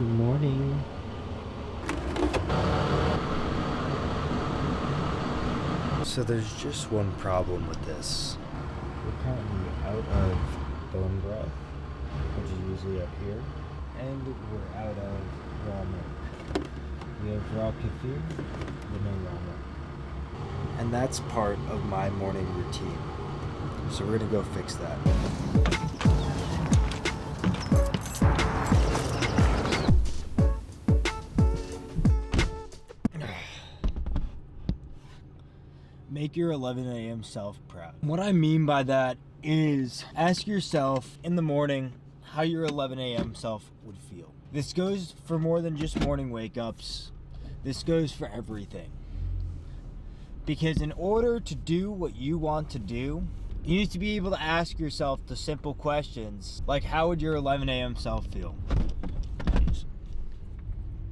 Good morning. So there's just one problem with this. We're currently out of bone broth, which is usually up here, and we're out of raw milk. We have raw kefir, but no raw milk. And that's part of my morning routine. So we're gonna go fix that. Make your 11 a.m. self proud. What I mean by that is ask yourself in the morning how your 11 a.m. self would feel. This goes for more than just morning wake ups. This goes for everything. Because in order to do what you want to do, you need to be able to ask yourself the simple questions like, how would your 11 a.m. self feel?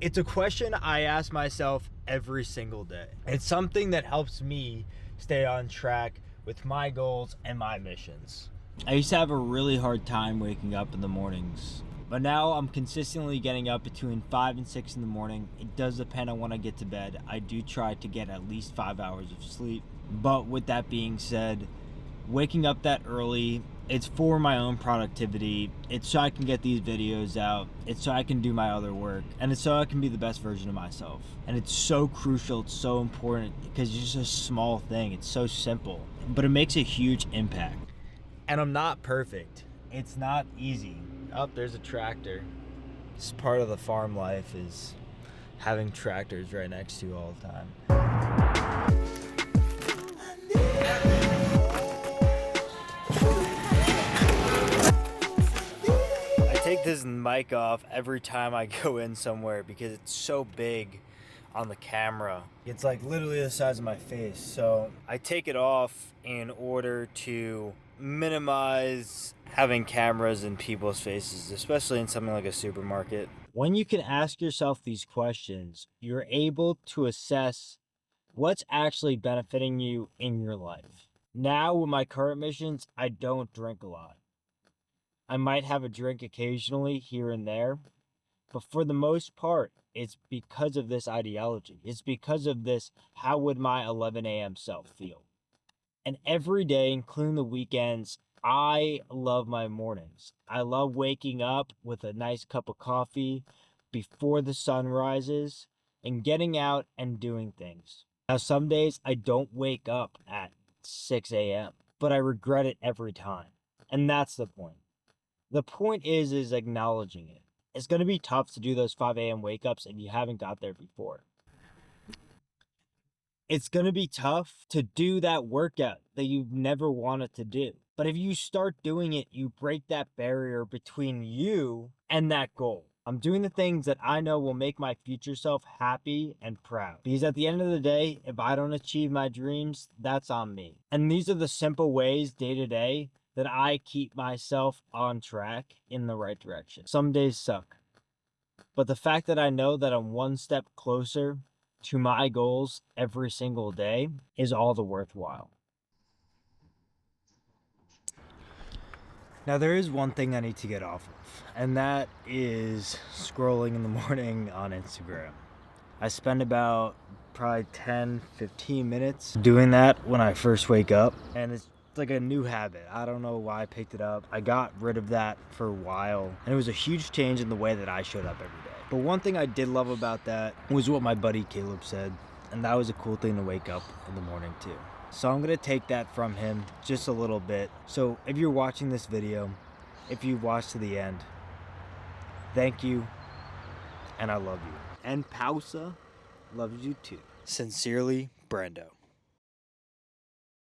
It's a question I ask myself every single day. It's something that helps me stay on track with my goals and my missions. I used to have a really hard time waking up in the mornings, but now I'm consistently getting up between 5 and 6 in the morning. It does depend on when I get to bed. I do try to get at least 5 hours of sleep. But with that being said, waking up that early, it's for my own productivity. It's so I can get these videos out. It's so I can do my other work. And it's so I can be the best version of myself. And it's so crucial. It's so important because it's just a small thing. It's so simple, but it makes a huge impact. And I'm not perfect. It's not easy. Oh, there's a tractor. It's part of the farm life is having tractors right next to you all the time. Take this mic off every time I go in somewhere because it's so big on the camera. It's like literally the size of my face. So I take it off in order to minimize having cameras in people's faces, especially in something like a supermarket. When you can ask yourself these questions, you're able to assess what's actually benefiting you in your life. Now with my current missions, I don't drink a lot. I might have a drink occasionally here and there, but for the most part, it's because of this ideology. It's because of this, how would my 11 a.m. self feel? And every day, including the weekends, I love my mornings. I love waking up with a nice cup of coffee before the sun rises and getting out and doing things. Now, some days I don't wake up at 6 a.m., but I regret it every time. And that's the point. The point is acknowledging it. It's going to be tough to do those 5 a.m. wake ups if you haven't got there before. It's going to be tough to do that workout that you've never wanted to do. But if you start doing it, you break that barrier between you and that goal. I'm doing the things that I know will make my future self happy and proud. Because at the end of the day, if I don't achieve my dreams, that's on me. And these are the simple ways day to day that I keep myself on track in the right direction. Some days suck, but the fact that I know that I'm one step closer to my goals every single day is all the worthwhile. Now there is one thing I need to get off of, and that is scrolling in the morning on Instagram. I spend about probably 10-15 minutes doing that when I first wake up, and it's like a new habit. I don't know why I picked it up. I got rid of that for a while, and it was a huge change in the way that I showed up every day. But one thing I did love about that was what my buddy Caleb said, and that was a cool thing to wake up in the morning too. So I'm gonna take that from him just a little bit. So if you're watching this video, if you've watched to the end, thank you, and I love you. And Pausa loves you too. Sincerely, Brando.